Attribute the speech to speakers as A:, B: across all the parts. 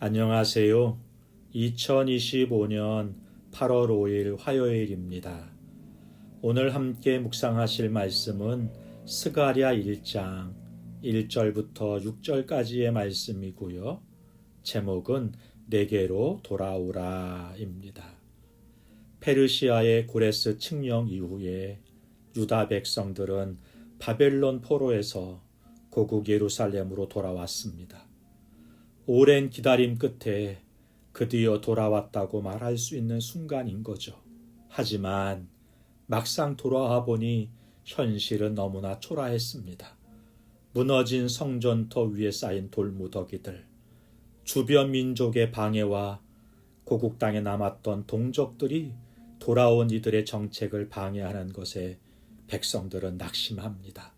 A: 안녕하세요. 2025년 8월 5일 화요일입니다. 오늘 함께 묵상하실 말씀은 스가랴 1장 1절부터 6절까지의 말씀이고요. 제목은 내게로 돌아오라입니다. 페르시아의 고레스 칙령 이후에 유다 백성들은 바벨론 포로에서 고국 예루살렘으로 돌아왔습니다. 오랜 기다림 끝에 드디어 돌아왔다고 말할 수 있는 순간인 거죠. 하지만 막상 돌아와 보니 현실은 너무나 초라했습니다. 무너진 성전터 위에 쌓인 돌무더기들, 주변 민족의 방해와 고국 땅에 남았던 동족들이 돌아온 이들의 정책을 방해하는 것에 백성들은 낙심합니다.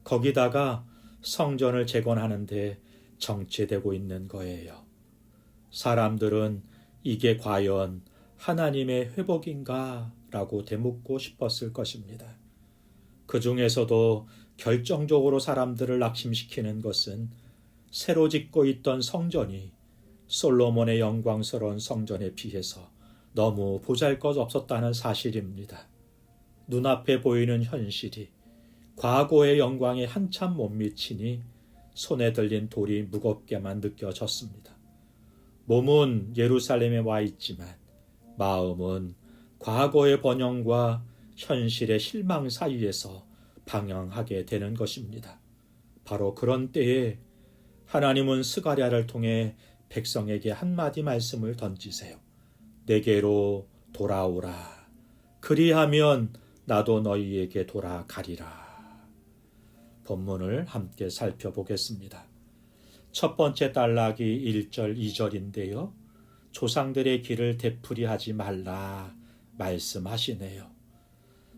A: 거기다가 성전을 재건하는데 정체되고 있는 거예요. 사람들은 이게 과연 하나님의 회복인가? 라고 되묻고 싶었을 것입니다. 그 중에서도 결정적으로 사람들을 낙심시키는 것은 새로 짓고 있던 성전이 솔로몬의 영광스러운 성전에 비해서 너무 보잘것없었다는 사실입니다. 눈앞에 보이는 현실이 과거의 영광에 한참 못 미치니 손에 들린 돌이 무겁게만 느껴졌습니다. 몸은 예루살렘에 와 있지만 마음은 과거의 번영과 현실의 실망 사이에서 방황하게 되는 것입니다. 바로 그런 때에 하나님은 스가랴를 통해 백성에게 한마디 말씀을 던지세요. 내게로 돌아오라. 그리하면 나도 너희에게 돌아가리라. 본문을 함께 살펴보겠습니다. 첫 번째 단락이 1절, 2절인데요. 조상들의 길을 되풀이하지 말라 말씀하시네요.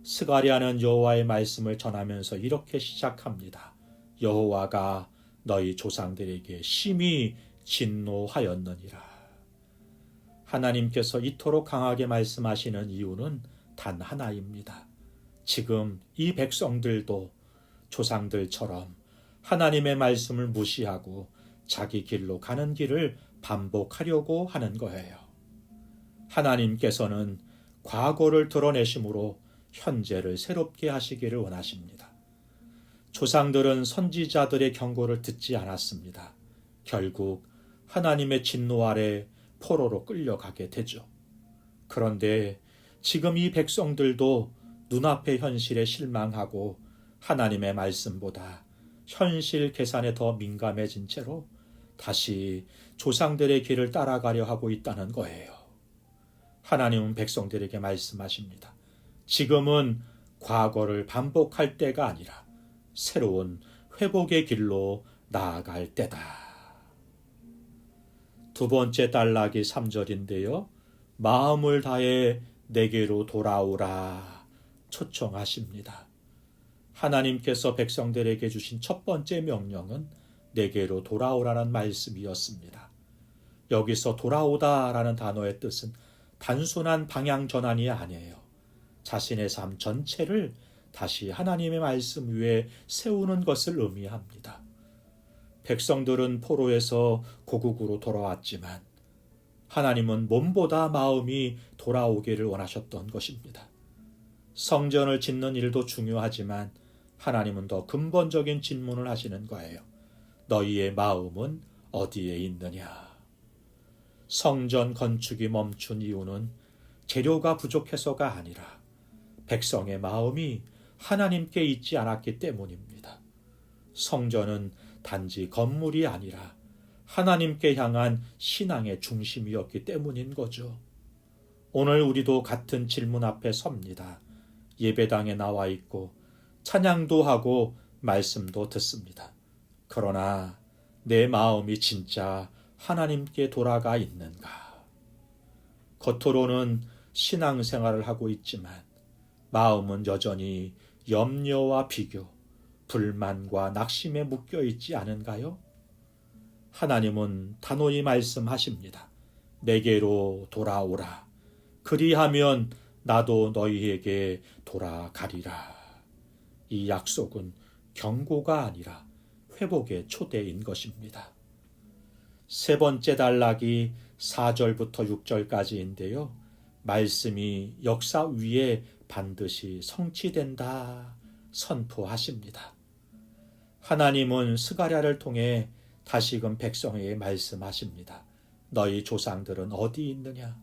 A: 스가랴는 여호와의 말씀을 전하면서 이렇게 시작합니다. 여호와가 너희 조상들에게 심히 진노하였느니라. 하나님께서 이토록 강하게 말씀하시는 이유는 단 하나입니다. 지금 이 백성들도 조상들처럼 하나님의 말씀을 무시하고 자기 길로 가는 길을 반복하려고 하는 거예요. 하나님께서는 과거를 드러내심으로 현재를 새롭게 하시기를 원하십니다. 조상들은 선지자들의 경고를 듣지 않았습니다. 결국 하나님의 진노 아래 포로로 끌려가게 되죠. 그런데 지금 이 백성들도 눈앞의 현실에 실망하고 하나님의 말씀보다 현실 계산에 더 민감해진 채로 다시 조상들의 길을 따라가려 하고 있다는 거예요. 하나님은 백성들에게 말씀하십니다. 지금은 과거를 반복할 때가 아니라 새로운 회복의 길로 나아갈 때다. 두 번째 단락이 3절인데요. 마음을 다해 내게로 돌아오라 초청하십니다. 하나님께서 백성들에게 주신 첫 번째 명령은 내게로 돌아오라는 말씀이었습니다. 여기서 돌아오다라는 단어의 뜻은 단순한 방향 전환이 아니에요. 자신의 삶 전체를 다시 하나님의 말씀 위에 세우는 것을 의미합니다. 백성들은 포로에서 고국으로 돌아왔지만 하나님은 몸보다 마음이 돌아오기를 원하셨던 것입니다. 성전을 짓는 일도 중요하지만 하나님은 더 근본적인 질문을 하시는 거예요. 너희의 마음은 어디에 있느냐? 성전 건축이 멈춘 이유는 재료가 부족해서가 아니라 백성의 마음이 하나님께 있지 않았기 때문입니다. 성전은 단지 건물이 아니라 하나님께 향한 신앙의 중심이었기 때문인 거죠. 오늘 우리도 같은 질문 앞에 섭니다. 예배당에 나와 있고 찬양도 하고 말씀도 듣습니다. 그러나 내 마음이 진짜 하나님께 돌아가 있는가? 겉으로는 신앙생활을 하고 있지만 마음은 여전히 염려와 비교, 불만과 낙심에 묶여 있지 않은가요? 하나님은 단호히 말씀하십니다. 내게로 돌아오라. 그리하면 나도 너희에게 돌아가리라. 이 약속은 경고가 아니라 회복의 초대인 것입니다. 세 번째 단락이 4절부터 6절까지인데요. 말씀이 역사 위에 반드시 성취된다 선포하십니다. 하나님은 스가랴를 통해 다시금 백성에게 말씀하십니다. 너희 조상들은 어디 있느냐?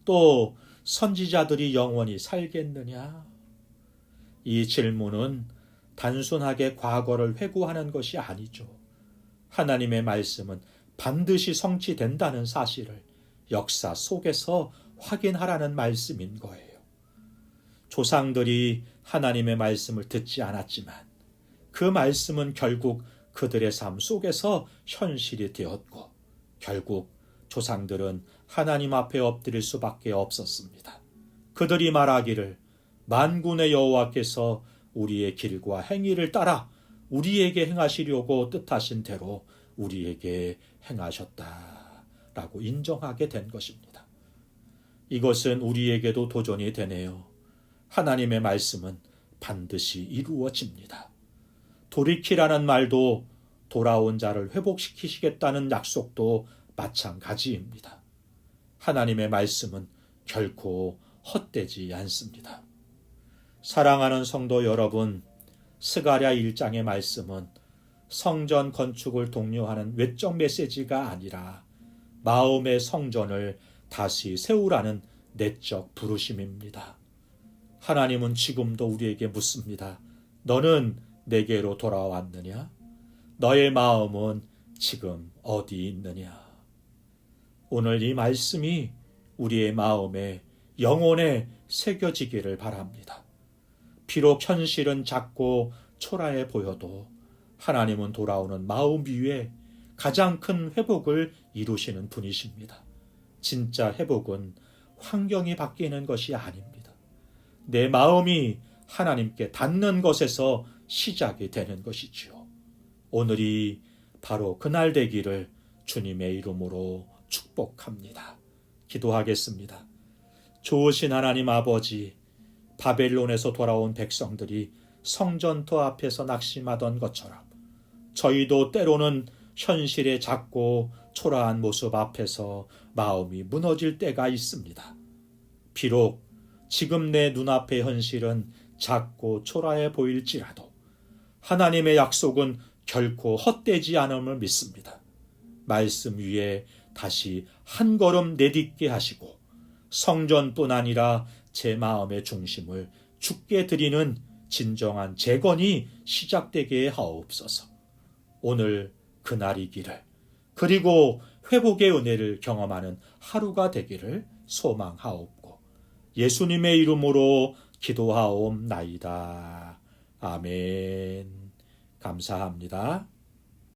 A: 또 선지자들이 영원히 살겠느냐? 이 질문은 단순하게 과거를 회고하는 것이 아니죠. 하나님의 말씀은 반드시 성취된다는 사실을 역사 속에서 확인하라는 말씀인 거예요. 조상들이 하나님의 말씀을 듣지 않았지만 그 말씀은 결국 그들의 삶 속에서 현실이 되었고 결국 조상들은 하나님 앞에 엎드릴 수밖에 없었습니다. 그들이 말하기를 만군의 여호와께서 우리의 길과 행위를 따라 우리에게 행하시려고 뜻하신 대로 우리에게 행하셨다라고 인정하게 된 것입니다. 이것은 우리에게도 도전이 되네요. 하나님의 말씀은 반드시 이루어집니다. 돌이키라는 말도 돌아온 자를 회복시키시겠다는 약속도 마찬가지입니다. 하나님의 말씀은 결코 헛되지 않습니다. 사랑하는 성도 여러분, 스가랴 1장의 말씀은 성전 건축을 독려하는 외적 메시지가 아니라 마음의 성전을 다시 세우라는 내적 부르심입니다. 하나님은 지금도 우리에게 묻습니다. 너는 내게로 돌아왔느냐? 너의 마음은 지금 어디 있느냐? 오늘 이 말씀이 우리의 마음에 영혼에 새겨지기를 바랍니다. 비록 현실은 작고 초라해 보여도 하나님은 돌아오는 마음 위에 가장 큰 회복을 이루시는 분이십니다. 진짜 회복은 환경이 바뀌는 것이 아닙니다. 내 마음이 하나님께 닿는 것에서 시작이 되는 것이지요. 오늘이 바로 그날 되기를 주님의 이름으로 축복합니다. 기도하겠습니다. 좋으신 하나님 아버지, 바벨론에서 돌아온 백성들이 성전터 앞에서 낙심하던 것처럼 저희도 때로는 현실의 작고 초라한 모습 앞에서 마음이 무너질 때가 있습니다. 비록 지금 내 눈앞의 현실은 작고 초라해 보일지라도 하나님의 약속은 결코 헛되지 않음을 믿습니다. 말씀 위에 다시 한 걸음 내딛게 하시고 성전뿐 아니라 제 마음의 중심을 주께 드리는 진정한 재건이 시작되게 하옵소서. 오늘 그날이기를 그리고 회복의 은혜를 경험하는 하루가 되기를 소망하옵고 예수님의 이름으로 기도하옵나이다. 아멘. 감사합니다.